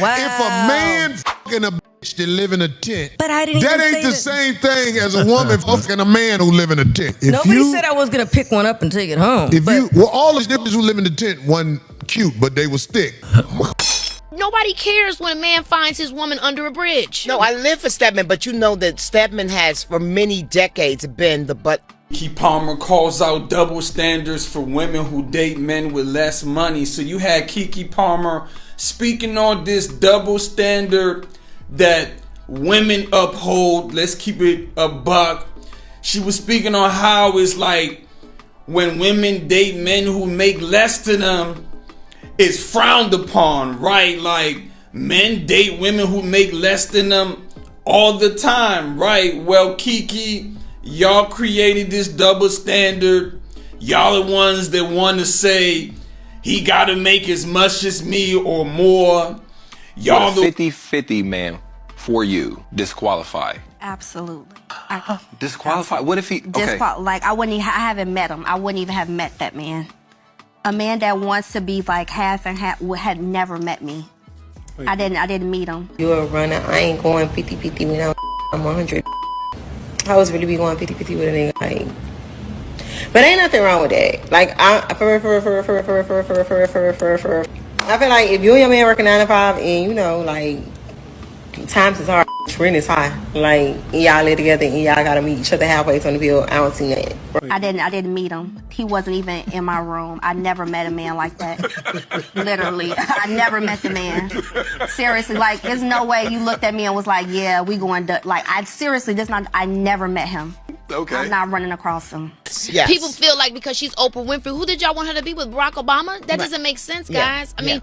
Wow. If a man fucking a bitch that live in a tent, but I didn't that even ain't say the same thing as a woman fucking a man who live in a tent. If Nobody said I was gonna pick one up and take it home. All the niggas who live in the tent wasn't cute, but they was thick. Nobody cares when a man finds his woman under a bridge. No, I live for Stedman, but you know that Stedman has for many decades been the butt. Keke Palmer calls out double standards for women who date men with less money. So you had Keke Palmer speaking on this double standard that women uphold. Let's keep it a buck. She was speaking on how it's like when women date men who make less than them, it's frowned upon, right? Like men date women who make less than them all the time, right? Well, Keke, y'all created this double standard. Y'all are ones that want to say he got to make as much as me or more. Y'all 50-50 man for you disqualified. Absolutely. Disqualified? What if he? Okay. Like I haven't met him. I wouldn't even have met that man. A man that wants to be like half and half had never met me. I didn't meet him. You're a runner. I ain't going 50-50 when I'm 100. I was really be going 50-50 with a nigga. Like, but ain't nothing wrong with that. Like I feel like if you and your man working 9 to 5 and you know like times is hard, rent is high. Like y'all live together and y'all gotta meet each other halfway on the bill. I don't see that. I didn't meet him. He wasn't even in my room. I never met a man like that. Literally, I never met the man. Seriously, like there's no way you looked at me and was like, yeah, we going to like. I never met him. Okay. I'm not running across him. Yes. People feel like because she's Oprah Winfrey, who did y'all want her to be with? Barack Obama? That doesn't make sense, guys. I mean,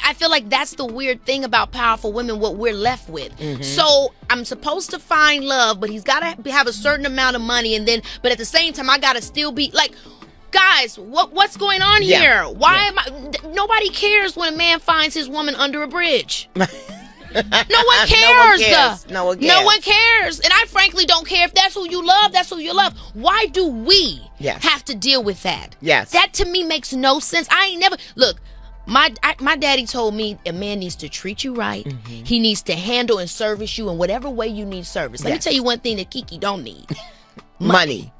I feel like that's the weird thing about powerful women, what we're left with. So I'm supposed to find love, but he's got to have a certain amount of money, but at the same time, I got to still be like, guys, what's going on here? Why am I? Nobody cares when a man finds his woman under a bridge. No one cares. No one cares. And I frankly don't care if that's who you love. That's who you love. Why do we have to deal with that? Yes. That to me makes no sense. I ain't never look. My daddy told me a man needs to treat you right. He needs to handle and service you in whatever way you need service. Let me tell you one thing that Keke don't need: money.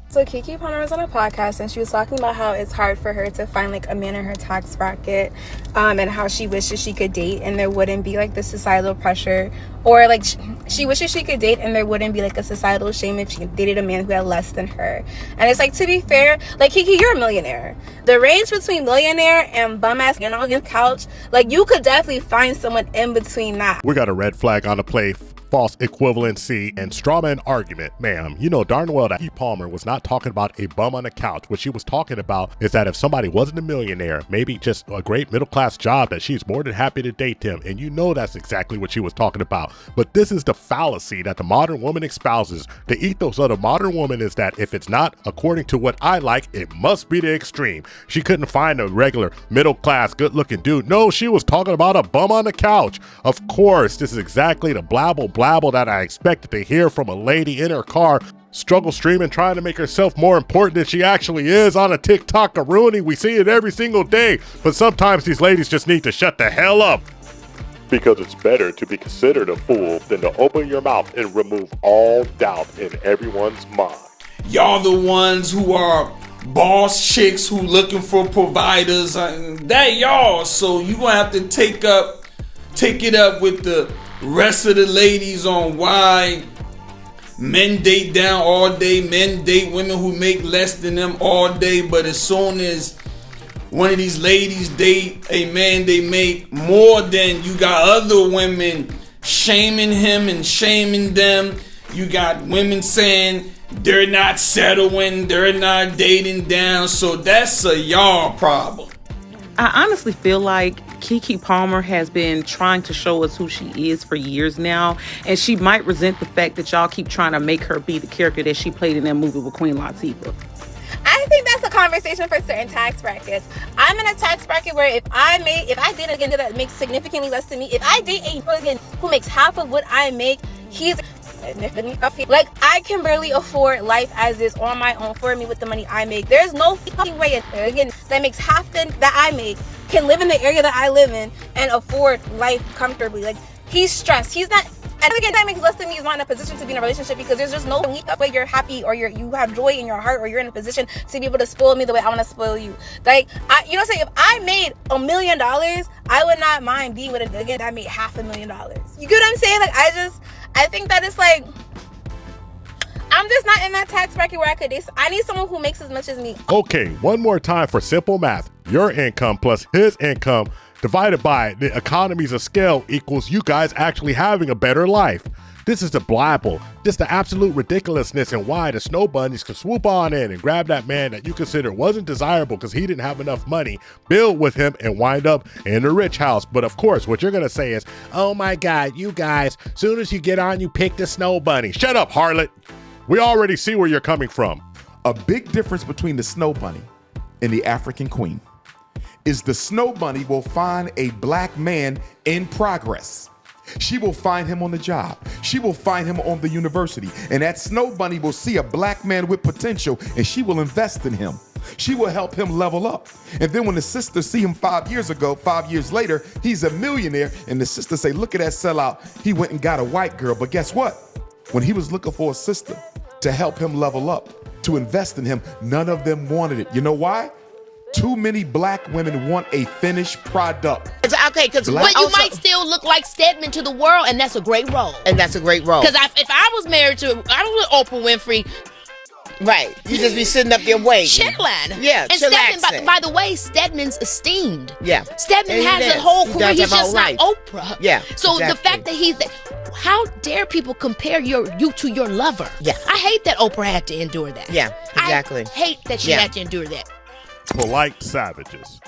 So Keke Palmer was on a podcast and she was talking about how it's hard for her to find like a man in her tax bracket, and how she wishes she could date and there wouldn't be like the societal pressure, or like she wishes she could date and there wouldn't be like a societal shame if she dated a man who had less than her. And it's like, to be fair, like Keke, you're a millionaire. The range between millionaire and bum ass and on your couch, like you could definitely find someone in between that. We got a red flag on the play. False equivalency and strawman argument. Ma'am, you know darn well that Keke Palmer was not talking about a bum on the couch. What she was talking about is that if somebody wasn't a millionaire, maybe just a great middle class job, that she's more than happy to date them. And you know that's exactly what she was talking about. But this is the fallacy that the modern woman espouses. The ethos of the modern woman is that if it's not according to what I like, it must be the extreme. She couldn't find a regular middle class good looking dude. No, she was talking about a bum on the couch. Of course, this is exactly the blabble that I expected to hear from a lady in her car, struggle streaming, trying to make herself more important than she actually is on a TikTok-a-rooney. We see it every single day, but sometimes these ladies just need to shut the hell up. Because it's better to be considered a fool than to open your mouth and remove all doubt in everyone's mind. Y'all the ones who are boss chicks who looking for providers. That y'all. So you gonna have to take it up with the rest of the ladies on why men date down all day, men date women who make less than them all day, but as soon as one of these ladies date a man they make more than, you got other women shaming him and shaming them. You got women saying they're not settling, they're not dating down. So that's a y'all problem. I honestly feel like Keke Palmer has been trying to show us who she is for years now, and she might resent the fact that y'all keep trying to make her be the character that she played in that movie with Queen Latifah. I think that's a conversation for certain tax brackets. I'm in a tax bracket where if I date a nigga that makes significantly less than me, if I date a nigga who makes half of what I make, he's like, I can barely afford life as is on my own for me with the money I make. There's no fucking way again that makes half that I make can live in the area that I live in and afford life comfortably. Like, he's stressed. He's not. And again, that makes less than me is not in a position to be in a relationship, because there's just no way you're happy or you have joy in your heart or you're in a position to be able to spoil me the way I want to spoil you. Like, you know what I'm saying? If I made $1 million, I would not mind being with a nigga that made $500,000. You get what I'm saying? Like, I think that it's like, I'm just not in that tax bracket where I need someone who makes as much as me. Okay, one more time for simple math. Your income plus his income divided by the economies of scale equals you guys actually having a better life. This is the blabble, just the absolute ridiculousness and why the snow bunnies can swoop on in and grab that man that you consider wasn't desirable because he didn't have enough money, build with him, and wind up in a rich house. But of course, what you're going to say is, oh my God, you guys, soon as you get on, you pick the snow bunny. Shut up, harlot. We already see where you're coming from. A big difference between the snow bunny and the African queen is the snow bunny will find a black man in progress. She will find him on the job. She will find him on the university. And that snow bunny will see a black man with potential and she will invest in him. She will help him level up. And then when the sister see him 5 years ago, 5 years later, he's a millionaire. And the sister say, look at that sellout. He went and got a white girl. But guess what? When he was looking for a sister to help him level up, to invest in him, none of them wanted it. You know why? Too many black women want a finished product. Okay, because but you might still look like Stedman to the world, and that's a great role. Because if I was married to, I was with Oprah Winfrey. Right, you just be sitting up there waiting. Chilling. Yeah, and Stedman, by the way, Stedman's esteemed. Yeah. Stedman has a whole career. He's just not Oprah. Yeah. So the fact that how dare people compare you to your lover? Yeah. I hate that Oprah had to endure that. Yeah, exactly. I hate that she had to endure that. Polite savages.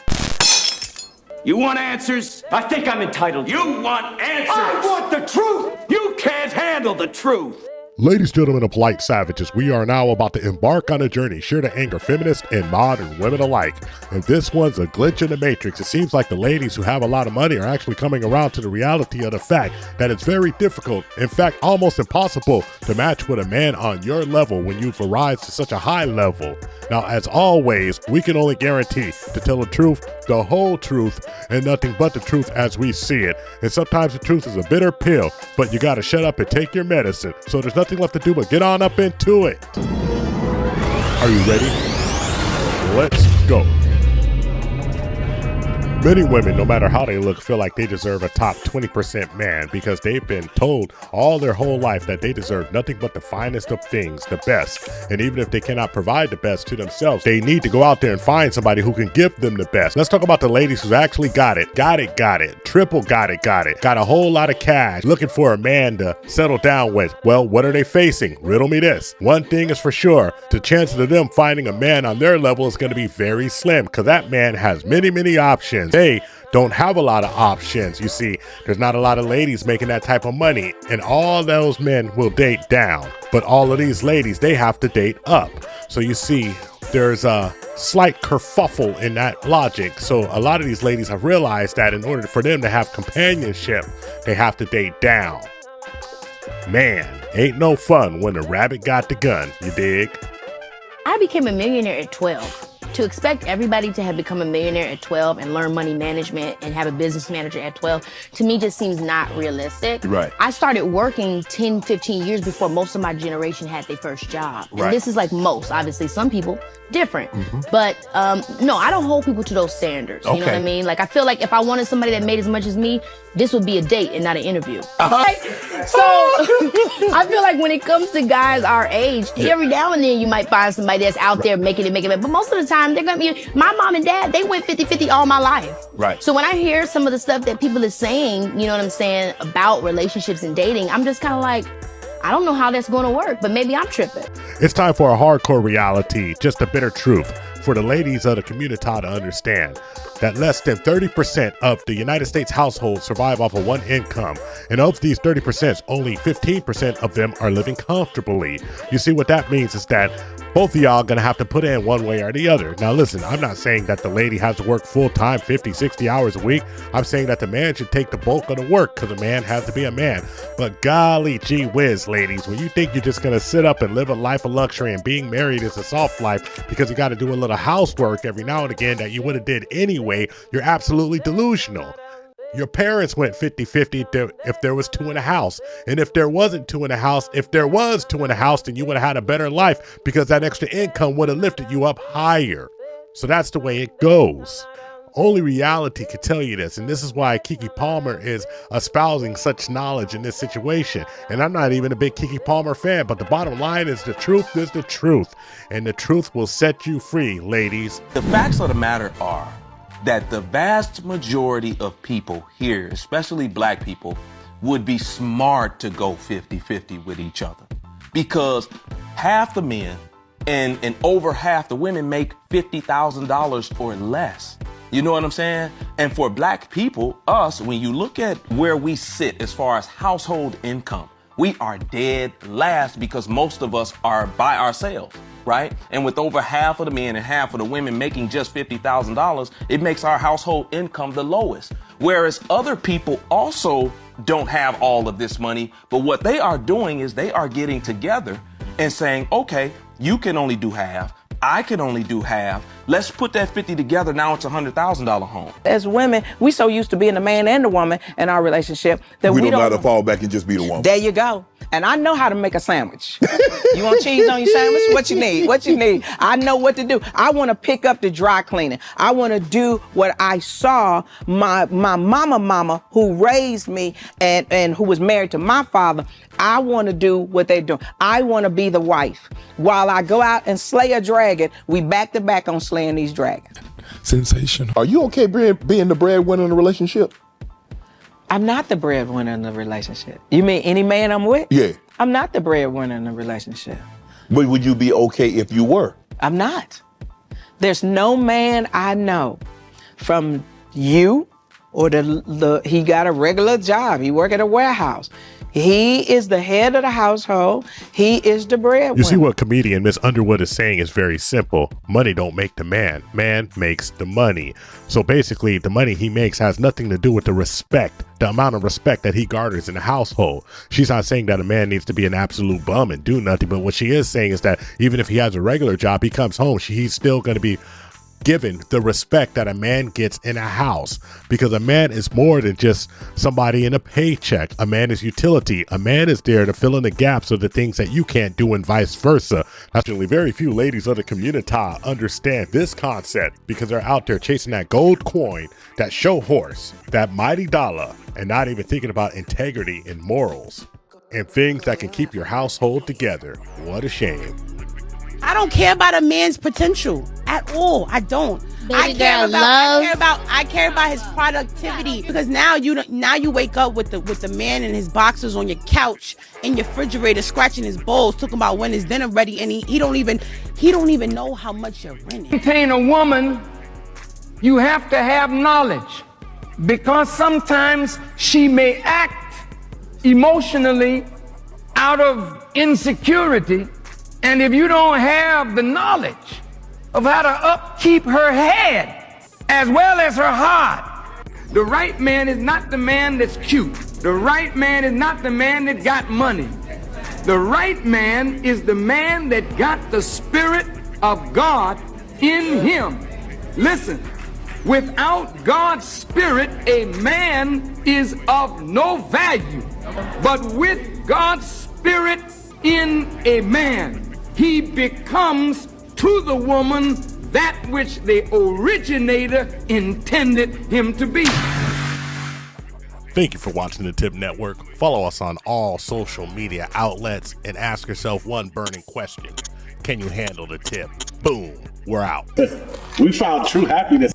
You want answers? I think I'm entitled. You want answers? I want the truth! You can't handle the truth! Ladies, gentlemen, and polite savages, we are now about to embark on a journey sure to anger feminists and modern women alike. And this one's a glitch in the matrix. It seems like the ladies who have a lot of money are actually coming around to the reality of the fact that it's very difficult, in fact, almost impossible to match with a man on your level when you've arrived to such a high level. Now, as always, we can only guarantee to tell the truth, the whole truth, and nothing but the truth as we see it. And sometimes the truth is a bitter pill, but you gotta shut up and take your medicine. So there's nothing left to do but get on up into it. Are you ready? Let's go. Many women, no matter how they look, feel like they deserve a top 20% man because they've been told all their whole life that they deserve nothing but the finest of things, the best. And even if they cannot provide the best to themselves, they need to go out there and find somebody who can give them the best. Let's talk about the ladies who actually got it, triple got it, got a whole lot of cash, looking for a man to settle down with. Well, what are they facing? Riddle me this. One thing is for sure, the chances of them finding a man on their level is going to be very slim because that man has many, many options. They don't have a lot of options. You see, there's not a lot of ladies making that type of money, and all those men will date down. But all of these ladies, they have to date up. So you see, there's a slight kerfuffle in that logic. So a lot of these ladies have realized that in order for them to have companionship, they have to date down. Man, ain't no fun when the rabbit got the gun, you dig? I became a millionaire at 12. To expect everybody to have become a millionaire at 12 and learn money management and have a business manager at 12, to me just seems not realistic. Right. I started working 10, 15 years before most of my generation had their first job. Right. And this is like most, obviously some people, different. But no, I don't hold people to those standards. You know what I mean? Like I feel like if I wanted somebody that made as much as me, this would be a date and not an interview. So I feel like when it comes to guys our age, every now and then you might find somebody that's out there making it. But most of the time, they're going to be, my mom and dad, they went 50-50 all my life. Right. So when I hear some of the stuff that people are saying, you know what I'm saying, about relationships and dating, I'm just kind of like, I don't know how that's going to work, but maybe I'm tripping. It's time for a hardcore reality, just a bitter truth for the ladies of the community to understand that less than 30% of the United States households survive off of one income. And of these 30%, only 15% of them are living comfortably. You see, what that means is that Both of y'all gonna have to put in one way or the other. Now listen, I'm not saying that the lady has to work full time, 50, 60 hours a week. I'm saying that the man should take the bulk of the work because a man has to be a man. But golly gee whiz, ladies, when you think you're just gonna sit up and live a life of luxury and being married is a soft life because you gotta do a little housework every now and again that you would have did anyway, you're absolutely delusional. Your parents went 50-50 if there was 2 in the house. And if there wasn't 2 in the house, if there was 2 in the house, then you would have had a better life because that extra income would have lifted you up higher. So that's the way it goes. Only reality could tell you this. And this is why Keke Palmer is espousing such knowledge in this situation. And I'm not even a big Keke Palmer fan, but the bottom line is the truth is the truth. And the truth will set you free, ladies. The facts of the matter are that the vast majority of people here, especially black people, would be smart to go 50-50 with each other. Because half the men and over half the women make $50,000 or less. You know what I'm saying? And for black people, us, when you look at where we sit as far as household income, we are dead last because most of us are by ourselves. Right? And with over half of the men and half of the women making just $50,000, it makes our household income the lowest. Whereas other people also don't have all of this money, but what they are doing is they are getting together and saying, okay, you can only do half. I can only do half. Let's put that 50 together. Now it's $100,000 home. As women, we so used to being the man and the woman in our relationship that we don't know how to fall back and just be the woman. There you go. And I know how to make a sandwich. You want cheese on your sandwich? What you need? What you need? I know what to do. I want to pick up the dry cleaning. I want to do what I saw my mama who raised me and who was married to my father. I want to do what they're doing. I want to be the wife. While I go out and slay a dragon, we back to back on slaying these dragons. Sensational. Are you okay being the breadwinner in the relationship? I'm not the breadwinner in the relationship. You mean any man I'm with? Yeah. I'm not the breadwinner in the relationship. But would you be okay if you were? I'm not. There's no man I know from you or he got a regular job. He work at a warehouse. He is the head of the household. He is the breadwinner. You see what comedian Miss Underwood is saying is very simple. Money don't make the man. Man makes the money. So basically, the money he makes has nothing to do with the respect, the amount of respect that he garners in the household. She's not saying that a man needs to be an absolute bum and do nothing, but what she is saying is that even if he has a regular job, he comes home, he's still going to be given the respect that a man gets in a house, because a man is more than just somebody in a paycheck. A man is utility. A man is there to fill in the gaps of the things that you can't do and vice versa. Actually, very few ladies of the community understand this concept because they're out there chasing that gold coin, that show horse, that mighty dollar, and not even thinking about integrity and morals and things that can keep your household together. What a shame. I don't care about a man's potential at all. I don't. I care about his productivity, because now you wake up with the man in his boxers on your couch in your refrigerator scratching his bowls, talking about when his dinner ready, and he don't even know how much you're renting. To maintain a woman, you have to have knowledge, because sometimes she may act emotionally out of insecurity. And if you don't have the knowledge of how to upkeep her head as well as her heart, the right man is not the man that's cute. The right man is not the man that got money. The right man is the man that got the Spirit of God in him. Listen, without God's Spirit, a man is of no value. But with God's Spirit in a man, he becomes to the woman that which the originator intended him to be. Thank you for watching the THPPP Network. Follow us on all social media outlets and ask yourself one burning question. Can you handle the tip? Boom, we're out. We found true happiness